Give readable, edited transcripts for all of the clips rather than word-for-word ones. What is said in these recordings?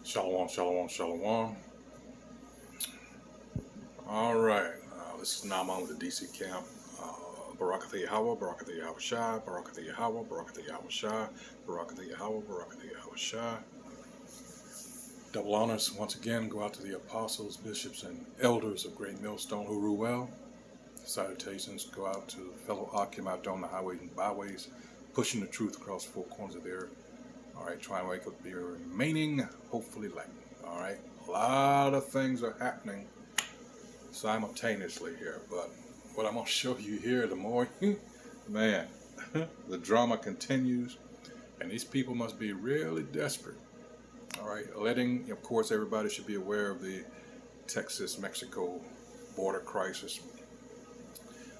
Shalom, shalom, shalom. All right, this is Naaman with the DC camp. Barakatha Yahweh, Barakatha Yahweh Shai, Barakatha Yahweh, Barakatha Yahweh Shai, Barakatha Yahweh, Barakatha Yahweh Shai. Double honors once again go out to the apostles, bishops, and elders of Great Millstone who rule well. Salutations go out to fellow Akim out on the highways and byways, pushing the truth across the four corners of the earth. All right, trying to wake up the remaining, hopefully light. All right, a lot of things are happening simultaneously here, but what I'm going to show you here, the more man, the drama continues, and these people must be really desperate. All right, of course, everybody should be aware of the Texas-Mexico border crisis.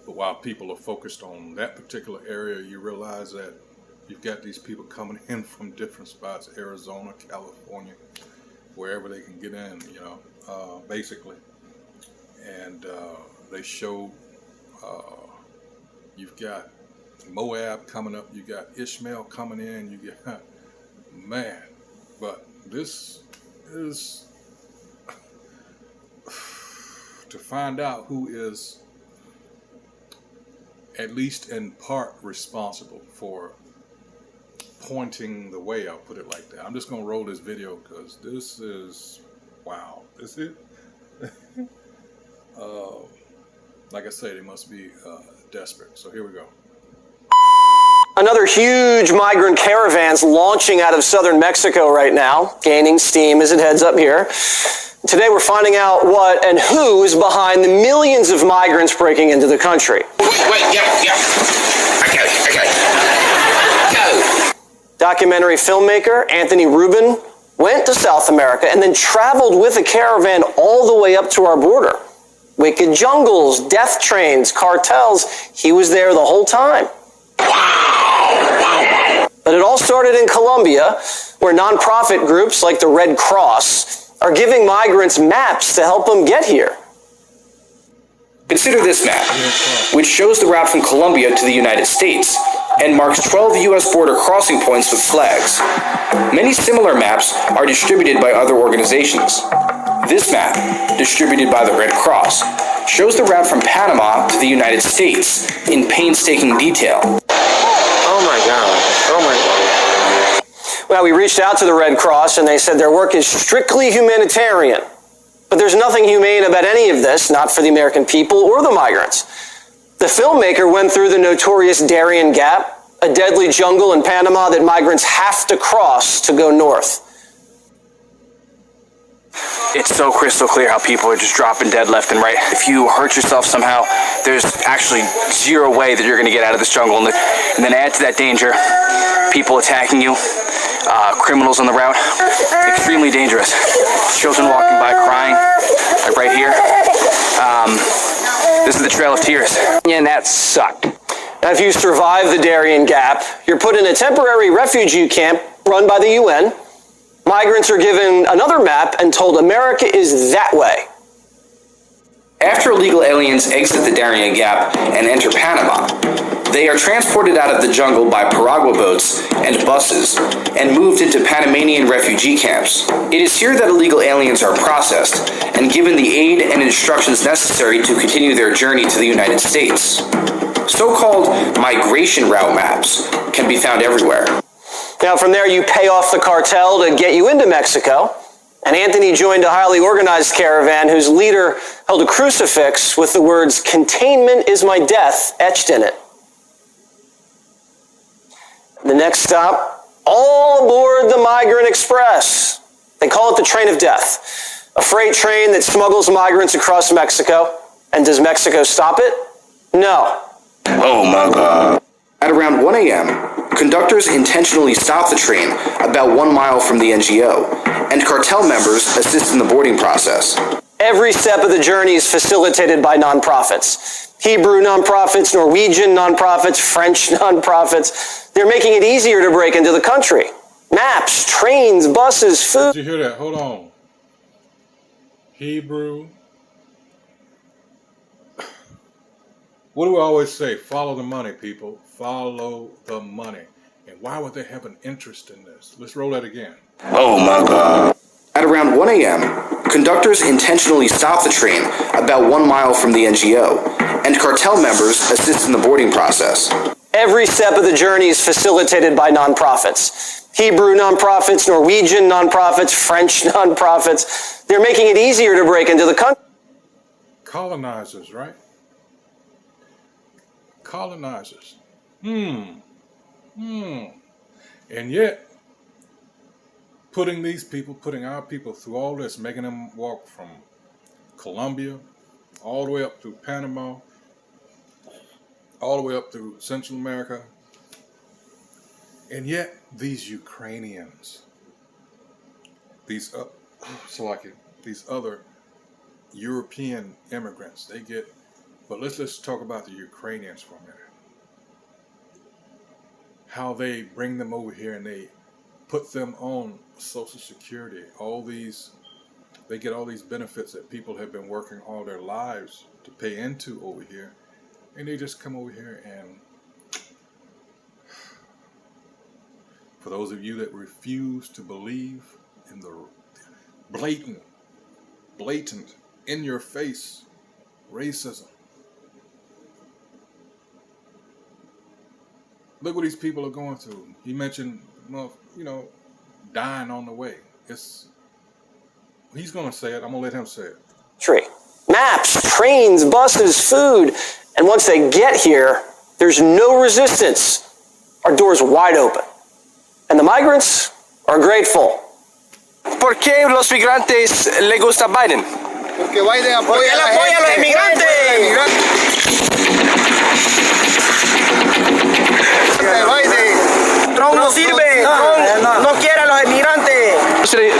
But while people are focused on that particular area, you realize that you've got these people coming in from different spots, Arizona, California, wherever they can get in, basically. And they show you've got Moab coming up, you got Ishmael coming in, you got, man, but this is to find out who is at least in part responsible for pointing the way, I'll put it like that. I'm just going to roll this video because this is, wow, this is like I say, they must be desperate. So here we go. Another huge migrant caravan's launching out of southern Mexico right now, gaining steam as it heads up here. Today we're finding out what and who is behind the millions of migrants breaking into the country. Wait, yeah. Okay. Go. Documentary filmmaker Anthony Rubin went to South America and then traveled with a caravan all the way up to our border. Wicked jungles, death trains, cartels. He was there the whole time. Wow. But it all started in Colombia, where nonprofit groups like the Red Cross are giving migrants maps to help them get here. Consider this map, which shows the route from Colombia to the United States and marks 12 U.S. border crossing points with flags. Many similar maps are distributed by other organizations. This map, distributed by the Red Cross, shows the route from Panama to the United States in painstaking detail. Oh my God. Well, we reached out to the Red Cross and they said their work is strictly humanitarian. But there's nothing humane about any of this, not for the American people or the migrants. The filmmaker went through the notorious Darien Gap, a deadly jungle in Panama that migrants have to cross to go north. It's so crystal clear how people are just dropping dead left and right. If you hurt yourself somehow, there's actually zero way that you're going to get out of this jungle. And then add to that danger, people attacking you, criminals on the route, extremely dangerous. Children walking by crying, like right here. This is the Trail of Tears. And that sucked. Now, if you survive the Darien Gap, you're put in a temporary refugee camp run by the UN. Migrants are given another map and told America is that way. After illegal aliens exit the Darien Gap and enter Panama, they are transported out of the jungle by piragua boats and buses and moved into Panamanian refugee camps. It is here that illegal aliens are processed and given the aid and instructions necessary to continue their journey to the United States. So-called migration route maps can be found everywhere. Now, from there, you pay off the cartel to get you into Mexico. And Anthony joined a highly organized caravan whose leader held a crucifix with the words, "Containment is my death," etched in it. The next stop, all aboard the Migrant Express. They call it the Train of Death, a freight train that smuggles migrants across Mexico. And does Mexico stop it? No. Oh my God. At around 1 a.m., conductors intentionally stop the train about 1 mile from the NGO, and cartel members assist in the boarding process. Every step of the journey is facilitated by nonprofits. Hebrew nonprofits, Norwegian nonprofits, French nonprofits. They're making it easier to break into the country. Maps, trains, buses, food. Did you hear that? Hold on. Hebrew. What do we always say? Follow the money, people. Follow the money. And why would they have an interest in this? Let's roll that again. Oh my God. At around 1 a.m., conductors intentionally stop the train about 1 mile from the NGO, and cartel members assist in the boarding process. Every step of the journey is facilitated by nonprofits. Hebrew nonprofits, Norwegian nonprofits, French nonprofits. They're making it easier to break into the country. Colonizers, right? Colonizers. And yet, putting our people through all this, making them walk from Colombia all the way up through Panama, all the way up through Central America. And yet, these Ukrainians, these other European immigrants, but let's talk about the Ukrainians for a minute. How they bring them over here and they put them on Social Security. They get all these benefits that people have been working all their lives to pay into over here. And they just come over here and, for those of you that refuse to believe in the blatant, in your face racism, look what these people are going through. He mentioned, dying on the way. He's going to say it. I'm going to let him say it. Maps, trains, buses, food. And once they get here, there's no resistance. Our door's wide open. And the migrants are grateful. ¿Por qué los migrantes le gusta Biden? Porque Biden apoya a los inmigrantes. Trump no sirve, Trump no quiere a los inmigrantes.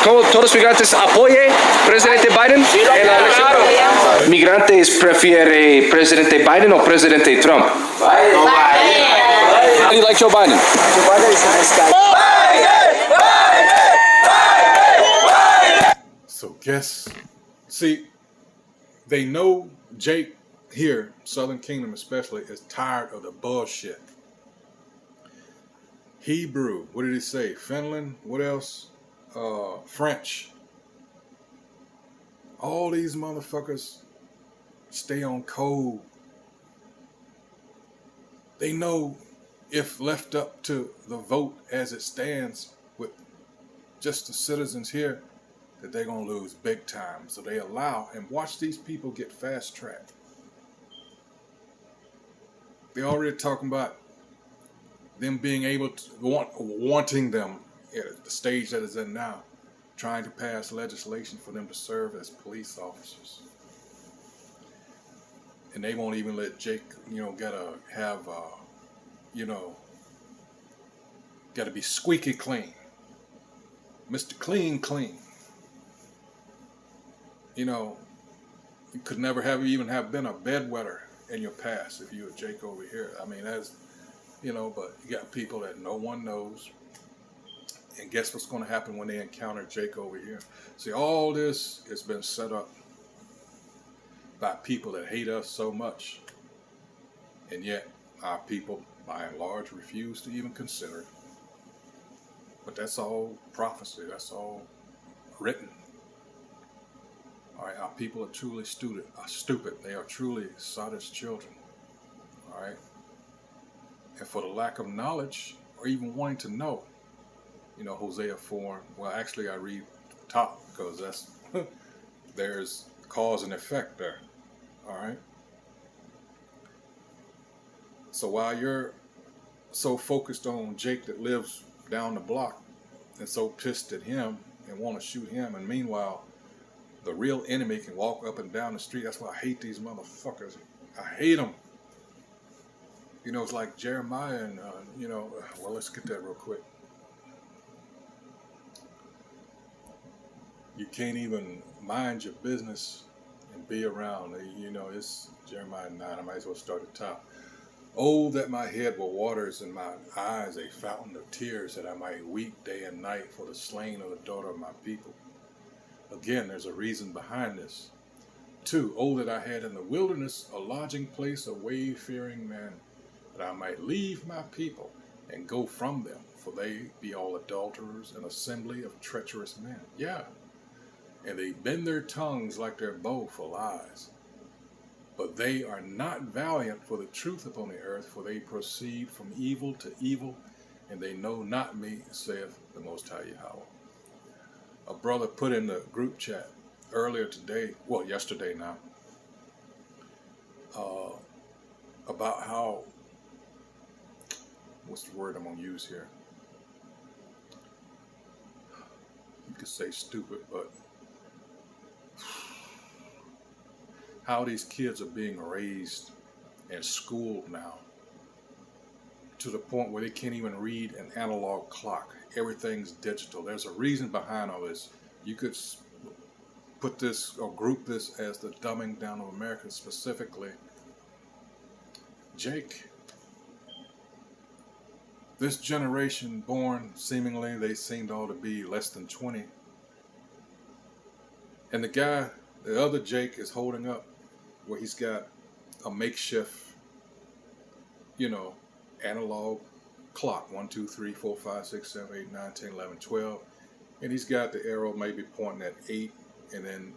¿Cómo todos los migrantes apoyen presidente Biden en la elección? ¿Migrantes prefiere presidente Biden o presidente Trump? Biden. How do you like Joe Biden? Joe Biden is a nice guy. So see, they know Jake here, Southern Kingdom especially, is tired of the bullshit. Hebrew, what did he say? Finland, what else? French. All these motherfuckers stay on code. They know if left up to the vote as it stands with just the citizens here, that they're going to lose big time. So they allow, and watch these people get fast-tracked. They're already talking about them being able to, wanting them at the stage that is in now, trying to pass legislation for them to serve as police officers. And they won't even let Jake, gotta be squeaky clean. Mr. Clean. You could never even have been a bedwetter in your past if you were Jake over here. I mean, but you got people that no one knows. And guess what's going to happen when they encounter Jake over here? See, all this has been set up by people that hate us so much. And yet, our people, by and large, refuse to even consider it. But that's all prophecy. That's all written. All right, our people are truly stupid. They are truly Sodom's children. All right, and for the lack of knowledge or even wanting to know, Hosea 4. Well, actually, I read top because that's there's cause and effect there. All right. So while you're so focused on Jake that lives down the block and so pissed at him and want to shoot him, and meanwhile, the real enemy can walk up and down the street. That's why I hate these motherfuckers. I hate them. It's like Jeremiah and, well, let's get that real quick. You can't even mind your business and be around. It's Jeremiah 9. I might as well start at the top. Oh, that my head were waters and my eyes a fountain of tears, that I might weep day and night for the slain of the daughter of my people. Again, there's a reason behind this. 2, oh, that I had in the wilderness a lodging place, a wayfaring man, that I might leave my people and go from them, for they be all adulterers, an assembly of treacherous men. Yeah, and they bend their tongues like their bow for lies. But they are not valiant for the truth upon the earth, for they proceed from evil to evil, and they know not me, saith the Most High Yahweh. A brother put in the group chat earlier today, well, yesterday now, about how, what's the word I'm going to use here? You could say stupid, but how these kids are being raised and schooled now to the point where they can't even read an analog clock. Everything's digital. There's a reason behind all this. You could put this or group this as the dumbing down of America, specifically Jake. This generation born, seemingly, they seemed all to be less than 20. And the guy, the other Jake, is holding up where he's got a makeshift, analog clock. 1, 2, 3, 4, 5, 6, 7, 8, 9, 10, 11, 12. And he's got the arrow maybe pointing at 8 and then,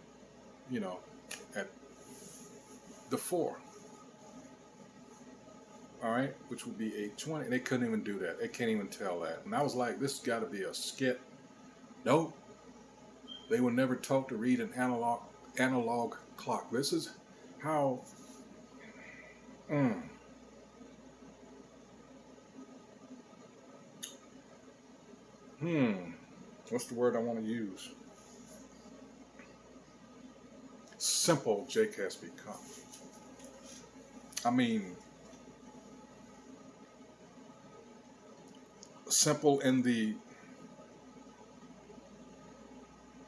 at the 4. All right, which would be 8:20. And they couldn't even do that. They can't even tell that. And I was like, this has got to be a skit. No, they were never taught to read an analog clock. This is how. What's the word I want to use? Simple Jake has become. I mean, simple in the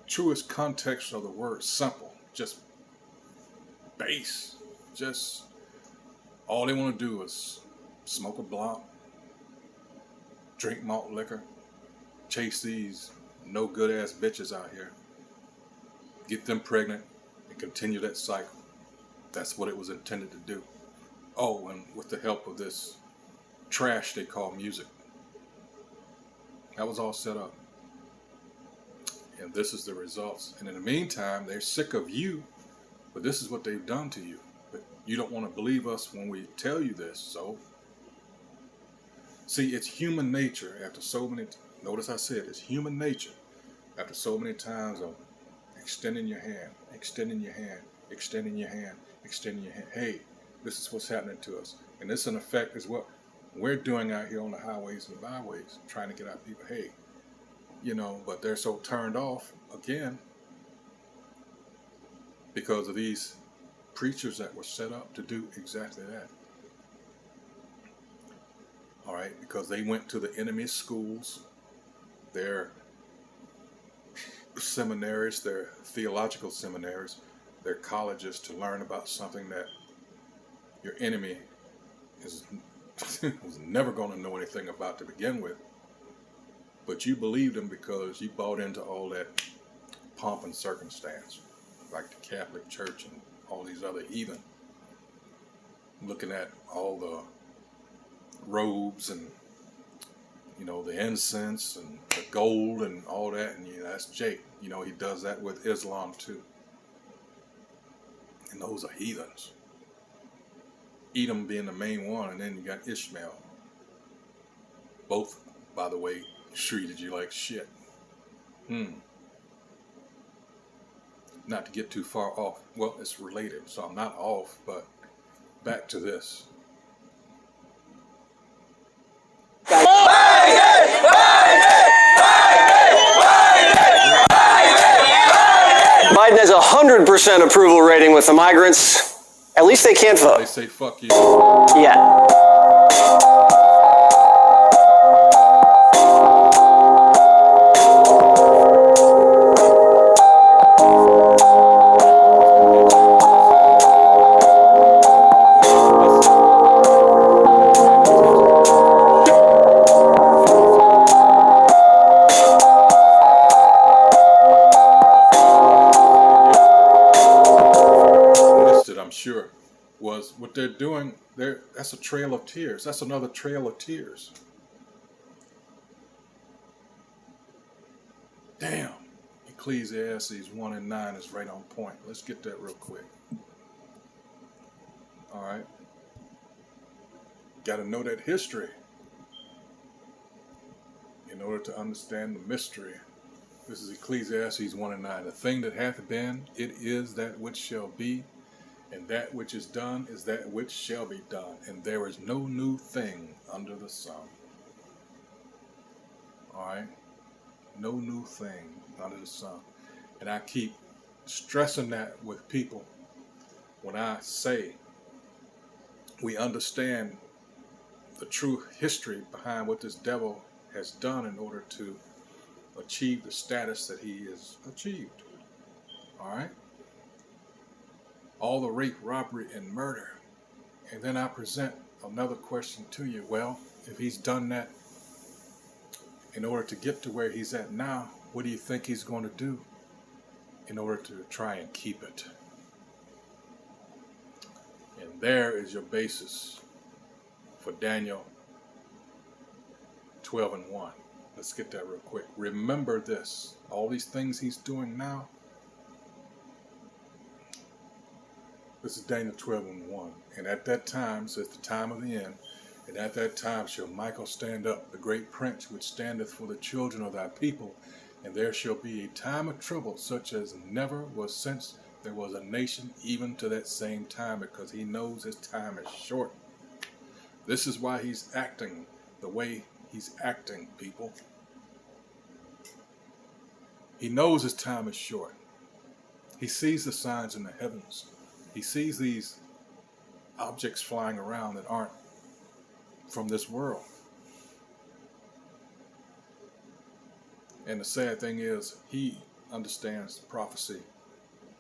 truest context of the word simple. Just base. Just all they want to do is smoke a blunt, drink malt liquor, chase these no good ass bitches out here, get them pregnant, and continue that cycle. That's what it was intended to do. Oh, and with the help of this trash they call music. That was all set up. And this is the results. And in the meantime, they're sick of you, but this is what they've done to you. But you don't want to believe us when we tell you this, so. See, it's human nature after so many, notice I said it's human nature after so many times of extending your hand, extending your hand, extending your hand, extending your hand. Hey, this is what's happening to us. And this in effect is what we're doing out here on the highways and byways, trying to get our people, hey, but they're so turned off again because of these preachers that were set up to do exactly that. All right, because they went to the enemy schools, their seminaries, their theological seminaries, their colleges to learn about something that your enemy was never going to know anything about to begin with. But you believed them because you bought into all that pomp and circumstance, like the Catholic Church and all these other heathen, looking at all the robes and the incense and the gold and all that, and that's Jake. He does that with Islam too. And those are heathens. Edom being the main one, and then you got Ishmael. Both, by the way, treated you like shit. Not to get too far off. Well, it's related, so I'm not off, but back to this. Biden has 100% approval rating with the migrants. At least they can't vote. They say fuck you. Yeah. Sure, was what they're doing there. That's a trail of tears. That's another trail of tears. Damn, you Ecclesiastes 1 and 9 is right on point. Let's get that real quick. All right. Got to know that history in order to understand the mystery. This is Ecclesiastes 1 and 9. The thing that hath been, it is that which shall be, and that which is done is that which shall be done, and there is no new thing under the sun. All right? No new thing under the sun. And I keep stressing that with people when I say we understand the true history behind what this devil has done in order to achieve the status that he has achieved. All right? All the rape, robbery, and murder. And then I present another question to you. Well, if he's done that in order to get to where he's at now, what do you think he's going to do in order to try and keep it? And there is your basis for Daniel 12 and 1. Let's get that real quick. Remember this. All these things he's doing now. This is Daniel 12 and 1. And at that time, says the time of the end, and at that time shall Michael stand up, the great prince which standeth for the children of thy people, and there shall be a time of trouble such as never was since there was a nation, even to that same time, because he knows his time is short. This is why he's acting the way he's acting, people. He knows his time is short. He sees the signs in the heavens. He sees these objects flying around that aren't from this world. And the sad thing is, he understands prophecy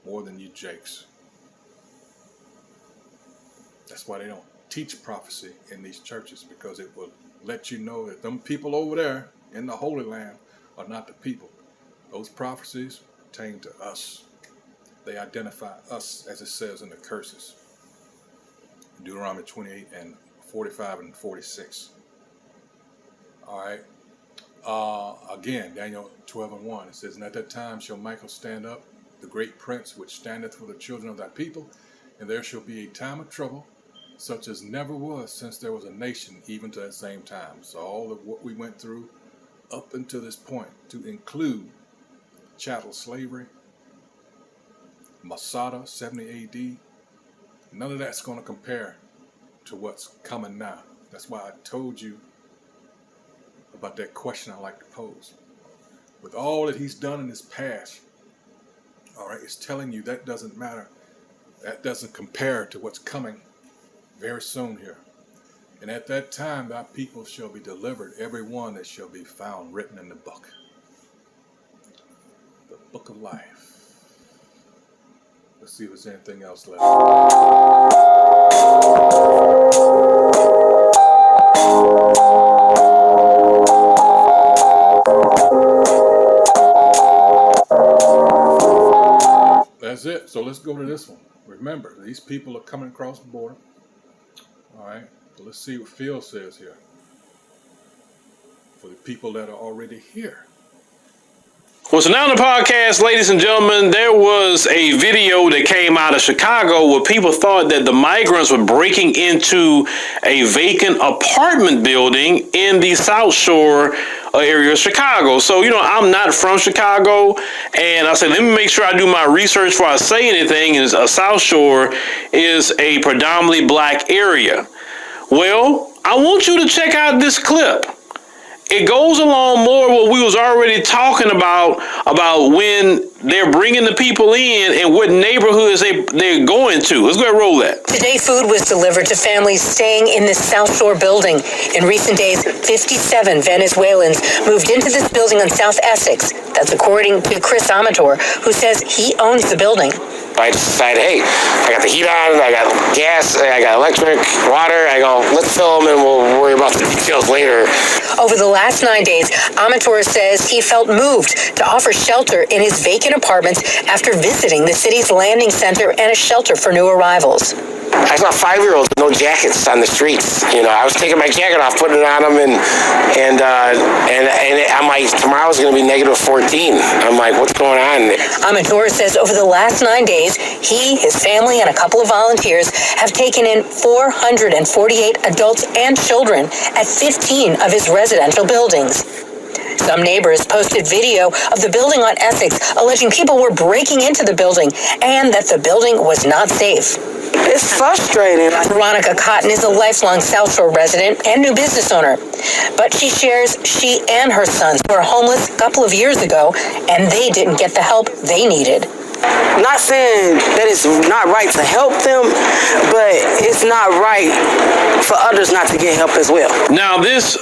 more than you jakes. That's why they don't teach prophecy in these churches, because it will let you know that them people over there in the Holy Land are not the people. Those prophecies pertain to us. They identify us, as it says in the curses. Deuteronomy 28 and 45 and 46. All right. Again, Daniel 12 and 1. It says, and at that time shall Michael stand up, the great prince which standeth for the children of thy people, and there shall be a time of trouble, such as never was since there was a nation, even to that same time. So all of what we went through up until this point, to include chattel slavery, Masada, 70 AD, none of that's going to compare to what's coming now. That's why I told you about that question I like to pose. With all that he's done in his past, all right, it's telling you that doesn't matter. That doesn't compare to what's coming very soon here. And at that time, thy people shall be delivered, every one that shall be found written in the book of life. Let's see if there's anything else left. That's it. So let's go to this one. Remember, these people are coming across the border. All right. So let's see what Phil says here. For the people that are already here. Well, so now in the podcast, ladies and gentlemen, there was a video that came out of Chicago where people thought that the migrants were breaking into a vacant apartment building in the South Shore area of Chicago. So, I'm not from Chicago, and I said, let me make sure I do my research before I say anything. And South Shore is a predominantly black area. Well, I want you to check out this clip. It goes along more what we was already talking about when they're bringing the people in and what neighborhoods they're going to. Let's go ahead and roll that. Today, food was delivered to families staying in this South Shore building. In recent days, 57 Venezuelans moved into this building on South Essex. That's according to Chris Amador, who says he owns the building. I just decided, hey, I got the heat on, I got gas, I got electric, water. I go, let's film and we'll worry about the details later. Over the last 9 days, Amator says he felt moved to offer shelter in his vacant apartments after visiting the city's landing center and a shelter for new arrivals. I saw 5-year-olds with no jackets on the streets. You know, I was taking my jacket off, putting it on them, and I'm like, tomorrow's going to be -14. I'm like, what's going on? Amador says over the last 9 days, he, his family, and a couple of volunteers have taken in 448 adults and children at 15 of his residential buildings. Some neighbors posted video of the building on Essex, alleging people were breaking into the building and that the building was not safe. It's frustrating. Veronica Cotton is a lifelong South Shore resident and new business owner. But she shares she and her sons were homeless a couple of years ago, and they didn't get the help they needed. Not saying that it's not right to help them, but it's not right for others not to get help as well. Now, this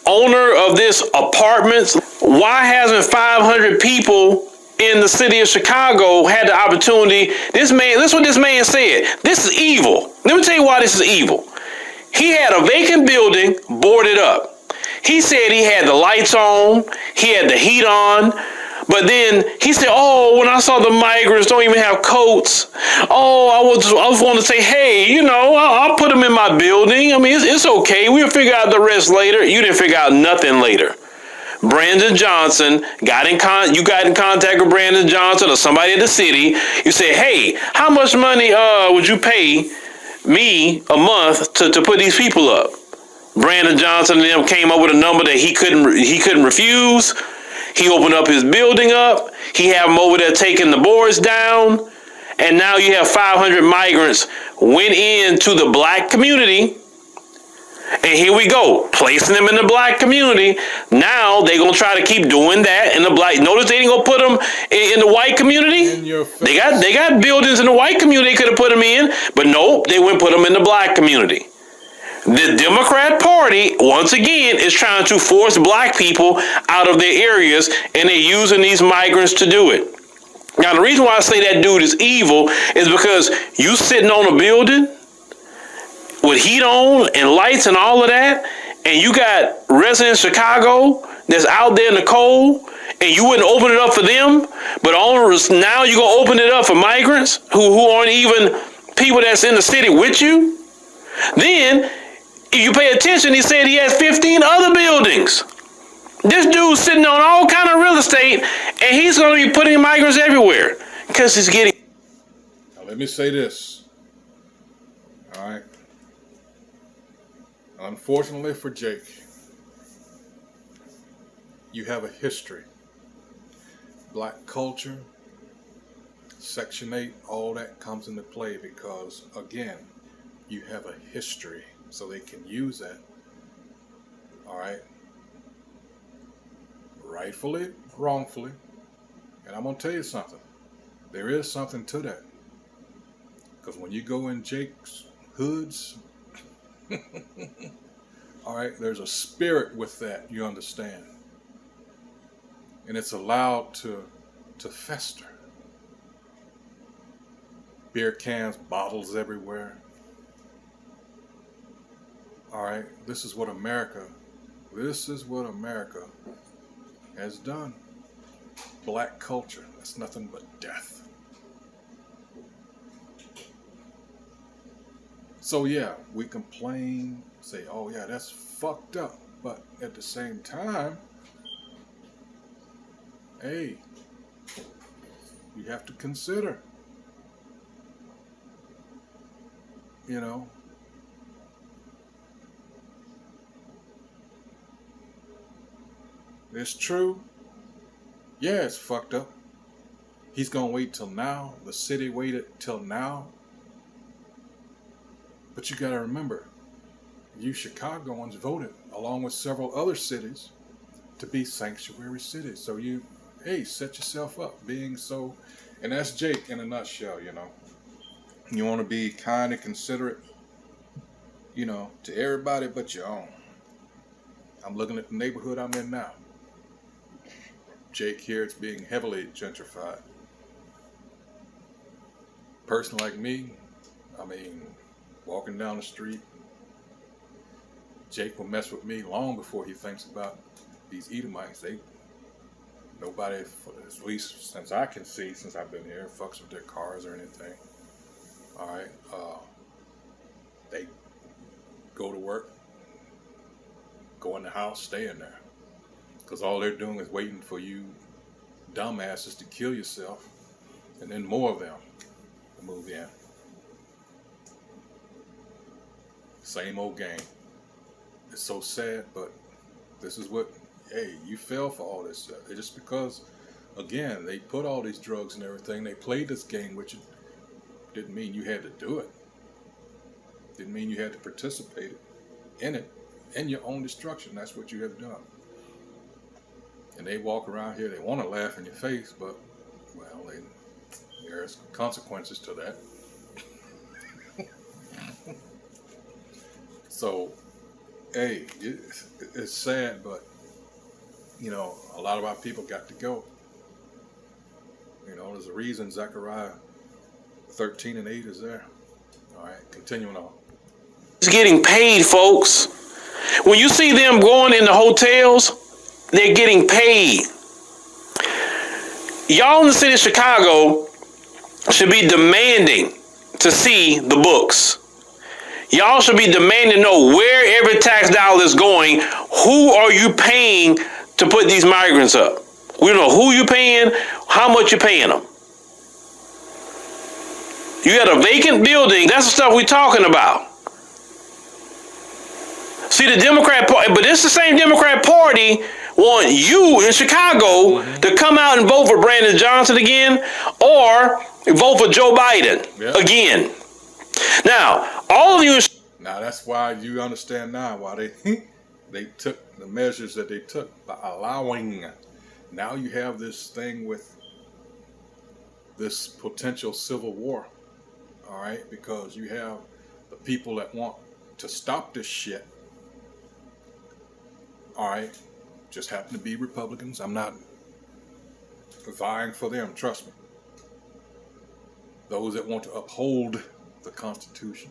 owner of this apartments, why hasn't 500 people in the city of Chicago had the opportunity? This is what this man said. This is evil. Let me tell you why this is evil. He had a vacant building boarded up. He said he had the lights on, he had the heat on, but then he said, oh, when I saw the migrants don't even have coats, oh, I was wanting to say, hey, you know, I'll put them in my building. I mean, it's okay. We'll figure out the rest later. You didn't figure out nothing later. Brandon Johnson you got in contact with Brandon Johnson or somebody in the city. You say, hey, how much money would you pay me a month to put these people up? Brandon Johnson and them came up with a number that he couldn't refuse. He opened up his building up. He had them over there taking the boards down. And now you have 500 migrants went into the black community. And here we go, placing them in the black community. Now they're going to try to keep doing that in the black. Notice they didn't go put them in the white community. They got buildings in the white community they could have put them in. But nope, they went and put them in the black community. The Democrat Party, once again, is trying to force black people out of their areas, and they're using these migrants to do it. Now, the reason why I say that dude is evil is because you sitting on a building with heat on and lights and all of that, and you got residents in Chicago that's out there in the cold, and you wouldn't open it up for them, but now you're going to open it up for migrants who aren't even people that's in the city with you? Then, if you pay attention, he said he has 15 other buildings. This dude's sitting on all kind of real estate, and he's going to be putting migrants everywhere because he's getting... Now, let me say this. All right. Unfortunately for Jake, you have a history. Black culture, Section 8, all that comes into play because, again, you have a history, so they can use that. All right? Rightfully, wrongfully. And I'm going to tell you something. There is something to that. Because when you go in Jake's hoods, all right, there's a spirit with that, you understand. And it's allowed to fester. Beer cans, bottles everywhere. All right, this is what America has done. Black culture, that's nothing but death. So yeah, we complain, say, oh yeah, that's fucked up. But at the same time, hey, you have to consider, you know, it's true. Yeah, it's fucked up. He's gonna wait till now. The city waited till now. But you gotta remember, you Chicagoans voted, along with several other cities, to be sanctuary cities. So you, hey, set yourself up being so, and that's Jake in a nutshell, you know. You want to be kind and considerate, you know, to everybody but your own. I'm looking at the neighborhood I'm in now. Jake here, it's being heavily gentrified. Person like me, I mean, walking down the street, Jake will mess with me long before he thinks about these Edomites. Nobody, at least since I can see, since I've been here, fucks with their cars or anything. All right. They go to work, go in the house, stay in there. Because all they're doing is waiting for you dumbasses to kill yourself, and then more of them to move in. Same old game. It's so sad, but this is what, hey, you fell for all this stuff. It's just because, again, they put all these drugs and everything, they played this game, which didn't mean you had to do it. Didn't mean you had to participate in it, in your own destruction. That's what you have done. And they walk around here, they want to laugh in your face, but, well, there's consequences to that. So, hey, it's sad, but, you know, a lot of our people got to go. You know, there's a reason Zechariah 13:8 is there. All right, continuing on. It's getting paid, folks. When you see them going in the hotels, they're getting paid. Y'all in the city of Chicago should be demanding to see the books. Y'all should be demanding to know where every tax dollar is going. Who are you paying to put these migrants up? We don't know who you're paying, how much you're paying them. You got a vacant building. That's the stuff we're talking about. See, the Democrat Party, but it's the same Democrat Party want you in Chicago to come out and vote for Brandon Johnson again or vote for Joe Biden again. Now, all of you... Now, that's why you understand now why they took the measures that they took by allowing. Now you have this thing with this potential civil war, all right? Because you have the people that want to stop this shit, all right? Just happen to be Republicans. I'm not vying for them, trust me. Those that want to uphold the Constitution.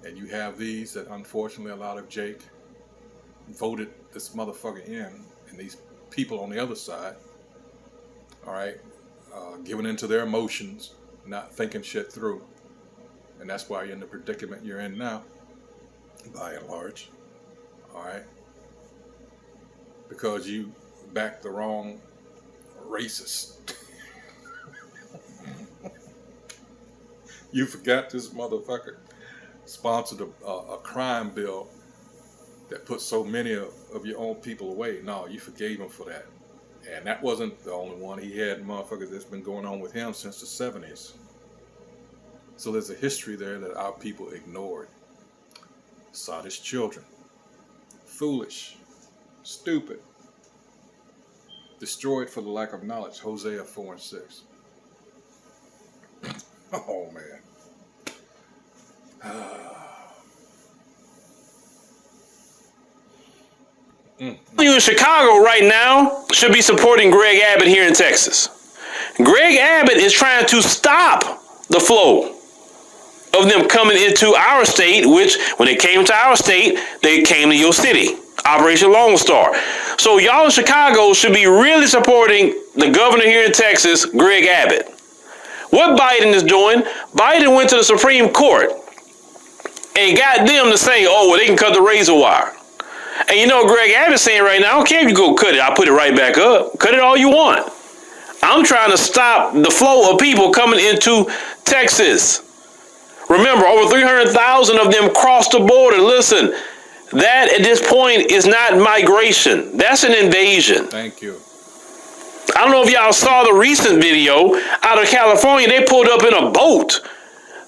And you have these that unfortunately a lot of Jake voted this motherfucker in, and these people on the other side, all right, giving into their emotions, not thinking shit through. And that's why you're in the predicament you're in now, by and large, all right? Because you backed the wrong racist. You forgot this motherfucker sponsored a crime bill that put so many of your own people away. No, you forgave him for that. And that wasn't the only one. He had motherfuckers that's been going on with him since the 70s. So there's a history there that our people ignored. Sodist children. Foolish. Stupid. Destroyed for the lack of knowledge. Hosea 4:6. Oh, man. You in Chicago right now should be supporting Greg Abbott here in Texas. Greg Abbott is trying to stop the flow of them coming into our state, which when they came to our state, they came to your city. Operation Lone Star. So y'all in Chicago should be really supporting the governor here in Texas, Greg Abbott. What Biden is doing, Biden went to the Supreme Court and got them to say, oh, well, they can cut the razor wire. And you know what Greg Abbott's saying right now? I don't care if you go cut it. I'll put it right back up. Cut it all you want. I'm trying to stop the flow of people coming into Texas. Remember, over 300,000 of them crossed the border. Listen, that at this point is not migration. That's an invasion. Thank you. I don't know if y'all saw the recent video out of California. They pulled up in a boat,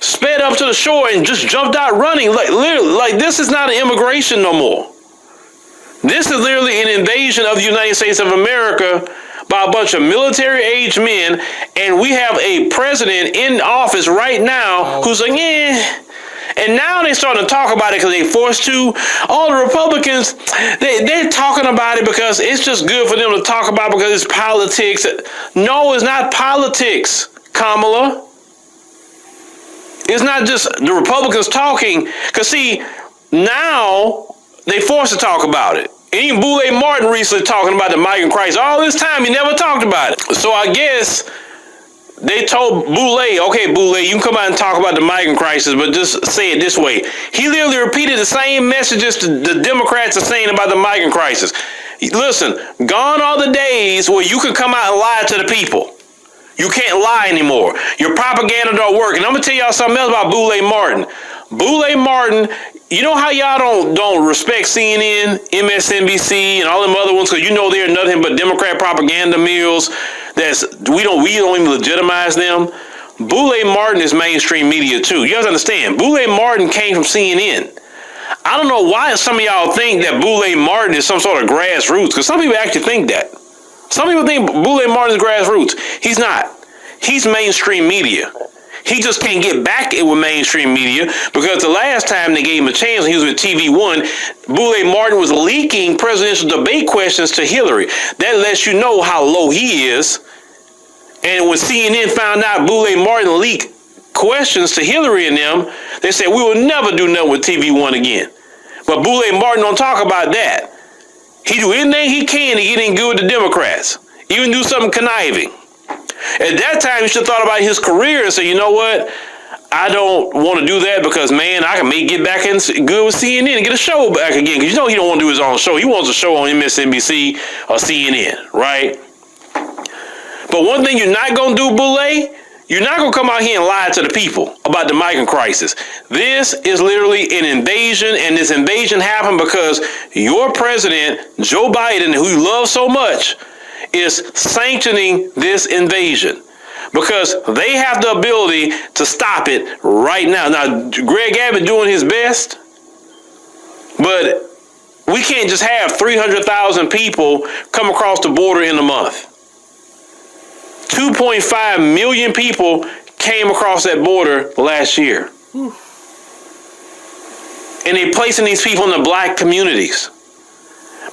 sped up to the shore, and just jumped out running. Like literally, like this is not an immigration no more. This is literally an invasion of the United States of America by a bunch of military-age men, and we have a president in office right now who's like, yeah. And now they're starting to talk about it because they're forced to. All the Republicans, they're talking about it because it's just good for them to talk about because it's politics. No, it's not politics, Kamala. It's not just the Republicans talking. Because, see, now they forced to talk about it. And even Boule Martin recently talking about the migrant crisis. All this time, he never talked about it. So I guess they told Boulay, okay, Boulay, you can come out and talk about the migrant crisis, but just say it this way. He literally repeated the same messages the Democrats are saying about the migrant crisis. Listen, gone are the days where you can come out and lie to the people. You can't lie anymore. Your propaganda don't work. And I'm going to tell y'all something else about Boulay Martin. Boulay Martin, you know how y'all don't respect CNN, MSNBC, and all them other ones because you know they're nothing but Democrat propaganda mills. We don't even legitimize them. Boulay Martin is mainstream media too. You guys understand? Boulay Martin came from CNN. I don't know why some of y'all think that Boulay Martin is some sort of grassroots, because some people actually think that. Some people think Boulay Martin is grassroots. He's not. He's mainstream media. He just can't get back it with mainstream media because the last time they gave him a chance when he was with TV One, Boulay Martin was leaking presidential debate questions to Hillary. That lets you know how low he is. And when CNN found out Boulay Martin leaked questions to Hillary and them, they said, we will never do nothing with TV One again. But Boulay Martin don't talk about that. He do anything he can to get in good with the Democrats, even do something conniving. At that time, he should have thought about his career and said, you know what? I don't want to do that because, man, I can get back in good with CNN and get a show back again. Because you know he don't want to do his own show. He wants a show on MSNBC or CNN, right? But one thing you're not going to do, Boulay, you're not going to come out here and lie to the people about the migrant crisis. This is literally an invasion, and this invasion happened because your president, Joe Biden, who you love so much, is sanctioning this invasion because they have the ability to stop it right now. Now, Greg Abbott doing his best, but we can't just have 300,000 people come across the border in a month. 2.5 million people came across that border last year. Whew. And they're placing these people in the black communities.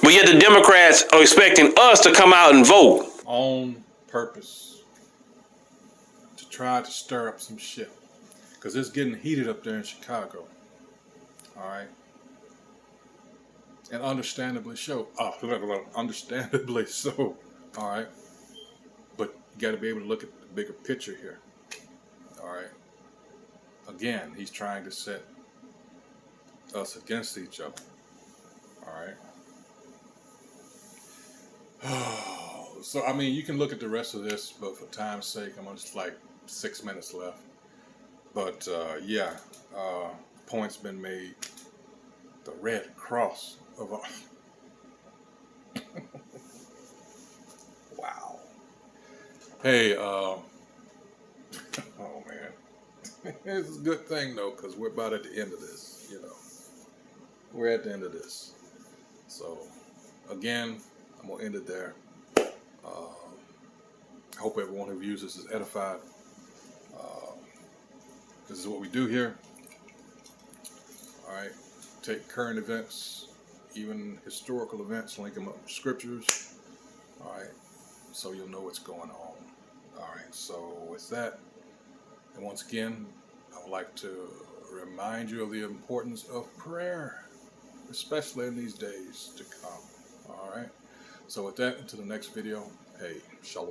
But yet the Democrats are expecting us to come out and vote. On purpose. To try to stir up some shit. Because it's getting heated up there in Chicago. Alright? And understandably so. Understandably so. Alright? But you got to be able to look at the bigger picture here. Alright? Again, he's trying to set us against each other. Alright? So, I mean, you can look at the rest of this, but for time's sake, I'm just like 6 minutes left. But, yeah, point's been made. The Red Cross of our... Wow. Hey, oh, man. It's a good thing, though, because we're about at the end of this, you know. We're at the end of this. So, again... I'm going to end it there. I hope everyone who views this is edified. This is what we do here. Alright. Take current events, even historical events, link them up with scriptures. Alright. So you'll know what's going on. Alright. So with that, and once again, I would like to remind you of the importance of prayer, especially in these days to come. Alright. So with that, until the next video, hey, shalom.